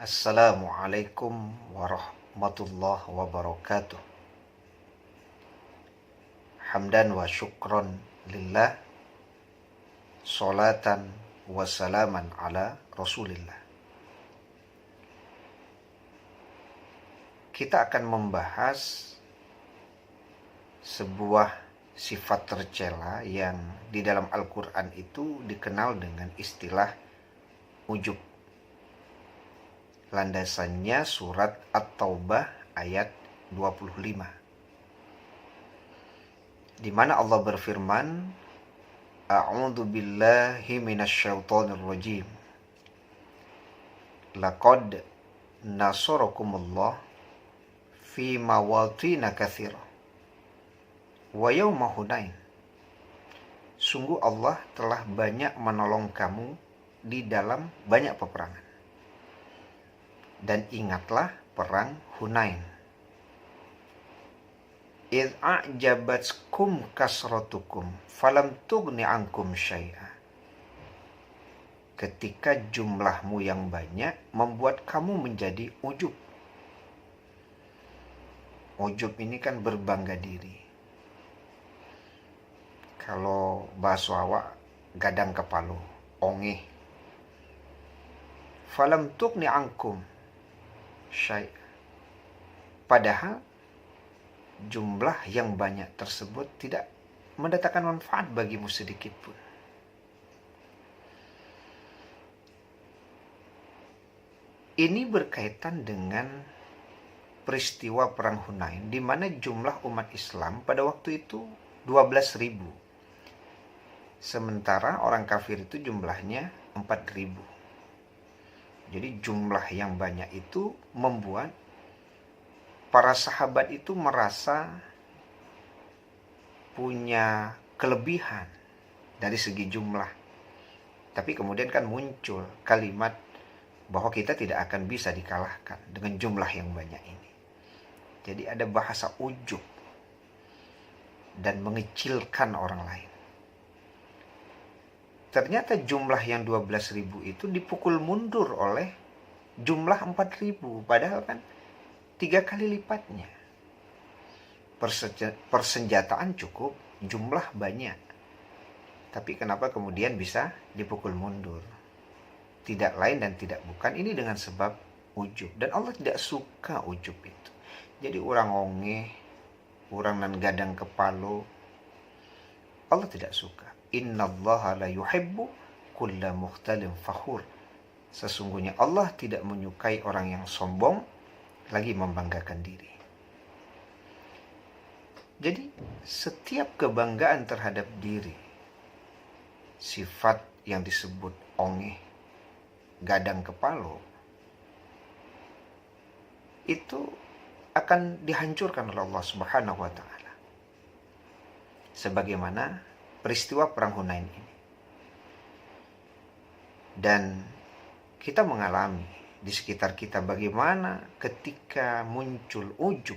Assalamualaikum warahmatullahi wabarakatuh. Hamdan wa syukron lillah. Salatan wa salaman ala rasulillah. Kita akan membahas sebuah sifat tercela yang di dalam Al-Quran itu dikenal dengan istilah ujub. Landasannya surat At-Taubah ayat 25. Di mana Allah berfirman, A'udzu billahi minasyaitonir rajim. Laqad nasarakumullah fi mawatin katsira wa yauma Hunain. Sungguh Allah telah banyak menolong kamu di dalam banyak peperangan. Dan ingatlah perang Hunain. Idh a'jabatkum kasratukum falam tughni ankum syai'a. Ketika jumlahmu yang banyak membuat kamu menjadi ujub. Ujub ini kan berbangga diri. Kalau bahasa awak gadang kepala, ongeh. Falam tughni ankum syai'. Padahal jumlah yang banyak tersebut tidak mendatangkan manfaat bagimu sedikit pun. Ini berkaitan dengan peristiwa perang Hunain, di mana jumlah umat Islam pada waktu itu 12.000. Sementara orang kafir itu jumlahnya 4.000. Jadi jumlah yang banyak itu membuat para sahabat itu merasa punya kelebihan dari segi jumlah. Tapi kemudian kan muncul kalimat bahwa kita tidak akan bisa dikalahkan dengan jumlah yang banyak ini. Jadi ada bahasa ujub dan mengecilkan orang lain. Ternyata jumlah yang 12.000 itu dipukul mundur oleh jumlah 4.000. Padahal kan 3 kali lipatnya. Persenjataan cukup, jumlah banyak. Tapi kenapa kemudian bisa dipukul mundur? Tidak lain dan tidak bukan, ini dengan sebab ujub. Dan Allah tidak suka ujub itu. Jadi orang ongeh, orang nan gadang kepala, Allah tidak suka. Innallaha la yuhibbu kulla mukhtalin fakhur. Sesungguhnya Allah tidak menyukai orang yang sombong lagi membanggakan diri. Jadi setiap kebanggaan terhadap diri, sifat yang disebut ongeh, gadang kepala, itu akan dihancurkan oleh Allah Subhanahu wa taala. Sebagaimana peristiwa perang Hunain ini. Dan kita mengalami di sekitar kita bagaimana ketika muncul ujub,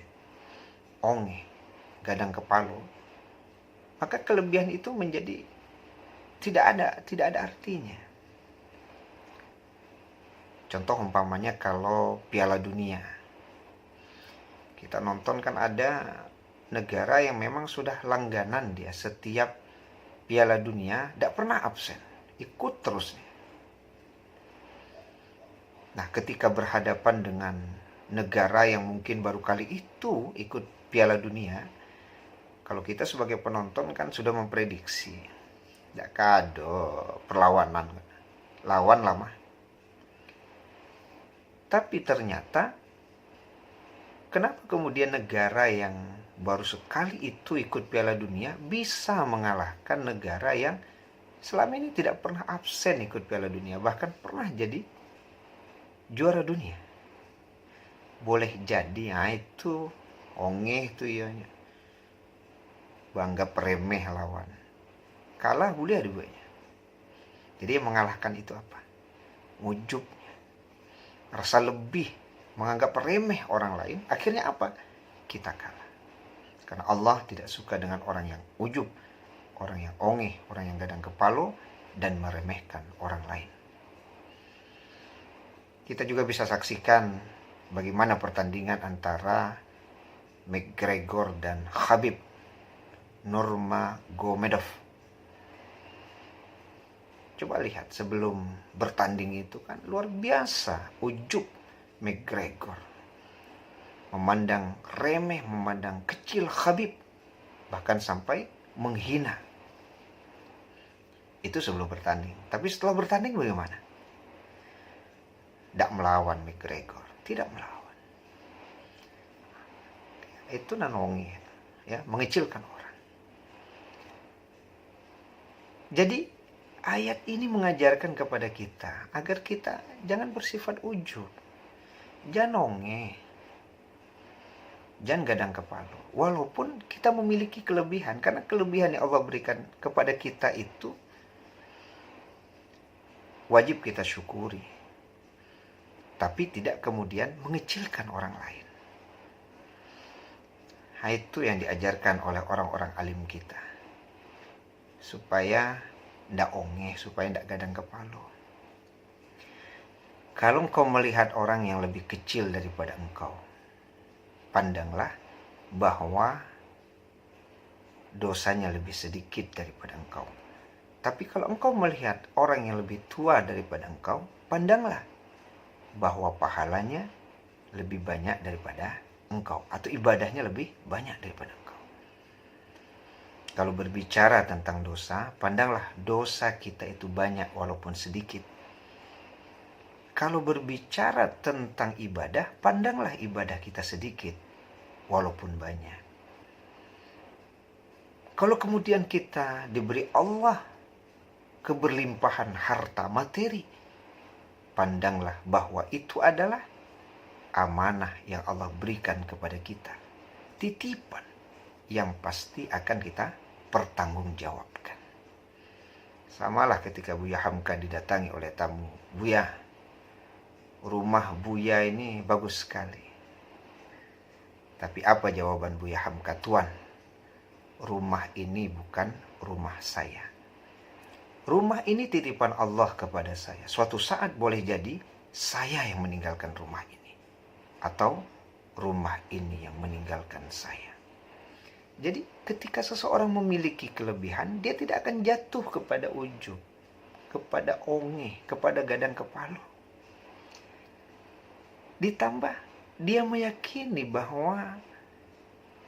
ongeh, gadang kepala, maka kelebihan itu menjadi tidak ada artinya. Contoh umpamanya kalau Piala Dunia. Kita nonton kan ada negara yang memang sudah langganan dia setiap Piala Dunia, tidak pernah absen, ikut terus. Nah, ketika berhadapan dengan negara yang mungkin baru kali itu ikut Piala Dunia, kalau kita sebagai penonton kan sudah memprediksi, tidak kado perlawanan, lawan lama. Tapi ternyata, kenapa kemudian negara yang baru sekali itu ikut Piala Dunia bisa mengalahkan negara yang selama ini tidak pernah absen ikut Piala Dunia, bahkan pernah jadi juara dunia? Boleh jadi, itu ongeh itu ya, bangga peremeh lawan, kalah boleh duanya. Jadi yang mengalahkan itu apa? Ujubnya, rasa lebih, menganggap remeh orang lain. Akhirnya apa? Kita kalah. Karena Allah tidak suka dengan orang yang ujub, orang yang ongeh, orang yang gadang kepala, dan meremehkan orang lain. Kita juga bisa saksikan bagaimana pertandingan antara McGregor dan Khabib Nurmagomedov. Coba lihat sebelum bertanding itu kan luar biasa ujub McGregor. Memandang remeh, memandang kecil Khabib. Bahkan sampai menghina. Itu sebelum bertanding. Tapi setelah bertanding bagaimana? Tidak melawan McGregor. Tidak melawan. Itu nanongi. Ya, mengecilkan orang. Jadi ayat ini mengajarkan kepada kita agar kita jangan bersifat ujub. Jangan nongeh. Jangan gadang kepala. Walaupun kita memiliki kelebihan. Karena kelebihan yang Allah berikan kepada kita itu wajib kita syukuri. Tapi tidak kemudian mengecilkan orang lain. Nah, itu yang diajarkan oleh orang-orang alim kita. Supaya tidak ongeh, supaya tidak gadang kepala. Kalau engkau melihat orang yang lebih kecil daripada engkau, pandanglah bahwa dosanya lebih sedikit daripada engkau. Tapi kalau engkau melihat orang yang lebih tua daripada engkau, pandanglah bahwa pahalanya lebih banyak daripada engkau. Atau ibadahnya lebih banyak daripada engkau. Kalau berbicara tentang dosa, pandanglah dosa kita itu banyak walaupun sedikit. Kalau berbicara tentang ibadah, pandanglah ibadah kita sedikit walaupun banyak. Kalau kemudian kita diberi Allah keberlimpahan harta materi, pandanglah bahwa itu adalah amanah yang Allah berikan kepada kita. Titipan yang pasti akan kita pertanggungjawabkan. Samalah ketika Buya Hamka didatangi oleh tamu. Buya, rumah Buya ini bagus sekali. Tapi apa jawaban Buya Hamka? Tuan, rumah ini bukan rumah saya. Rumah ini titipan Allah kepada saya. Suatu saat boleh jadi saya yang meninggalkan rumah ini. Atau rumah ini yang meninggalkan saya. Jadi ketika seseorang memiliki kelebihan, dia tidak akan jatuh kepada ujub, kepada ongeh, kepada gadang kepala. Ditambah dia meyakini bahwa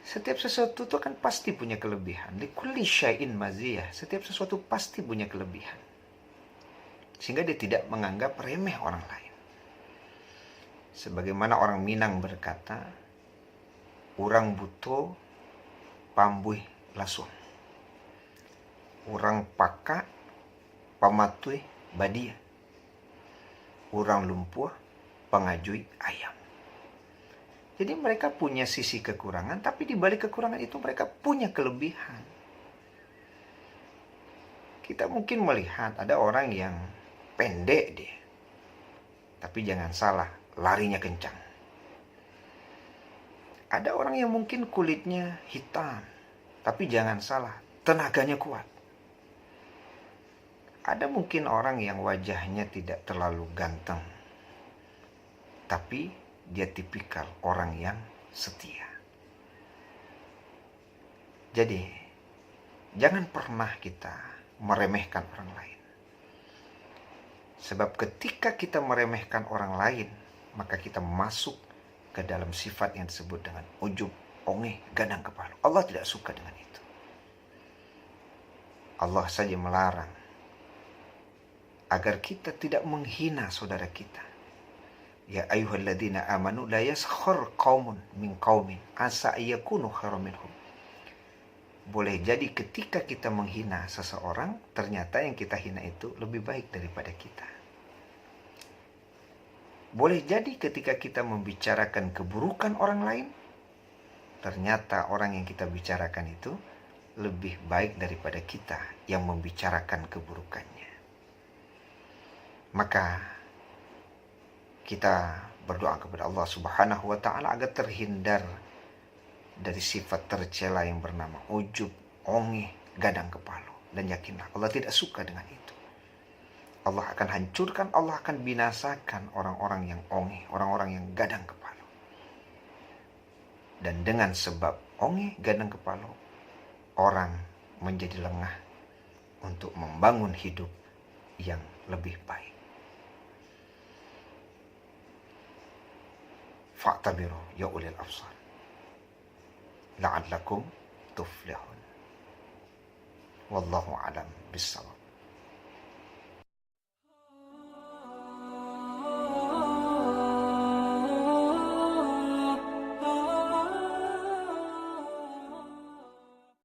setiap sesuatu itu kan pasti punya kelebihan. Likulli syai'in maziyah. Setiap sesuatu pasti punya kelebihan. Sehingga dia tidak menganggap remeh orang lain. Sebagaimana orang Minang berkata, urang buto pambuih lasung. Urang paka pamatui badia. Urang lumpuh pangajui ayam. Jadi mereka punya sisi kekurangan, tapi di balik kekurangan itu mereka punya kelebihan. Kita mungkin melihat ada orang yang pendek dia. Tapi jangan salah, larinya kencang. Ada orang yang mungkin kulitnya hitam, tapi jangan salah, tenaganya kuat. Ada mungkin orang yang wajahnya tidak terlalu ganteng, tapi dia tipikal orang yang setia. Jadi, jangan pernah kita meremehkan orang lain. Sebab ketika kita meremehkan orang lain, maka kita masuk ke dalam sifat yang disebut dengan ujub, ongeh, gadang kepala. Allah tidak suka dengan itu. Allah saja melarang agar kita tidak menghina saudara kita. Ya ayyuhalladzina amanu la yaskhar qaumun min qaumin asa yakunu khairan minhum. Boleh jadi ketika kita menghina seseorang, ternyata yang kita hina itu lebih baik daripada kita. Boleh jadi ketika kita membicarakan keburukan orang lain, ternyata orang yang kita bicarakan itu lebih baik daripada kita yang membicarakan keburukannya. Maka kita berdoa kepada Allah Subhanahu wa ta'ala agar terhindar dari sifat tercela yang bernama ujub, ongeh, gadang kepala. Dan yakinlah Allah tidak suka dengan itu. Allah akan hancurkan, Allah akan binasakan orang-orang yang ongeh, orang-orang yang gadang kepala. Dan dengan sebab ongeh, gadang kepala, orang menjadi lengah untuk membangun hidup yang lebih baik. Fa'tabiru ya ulil absar la'allakum tuflihun. Wallahu a'lam bissawab.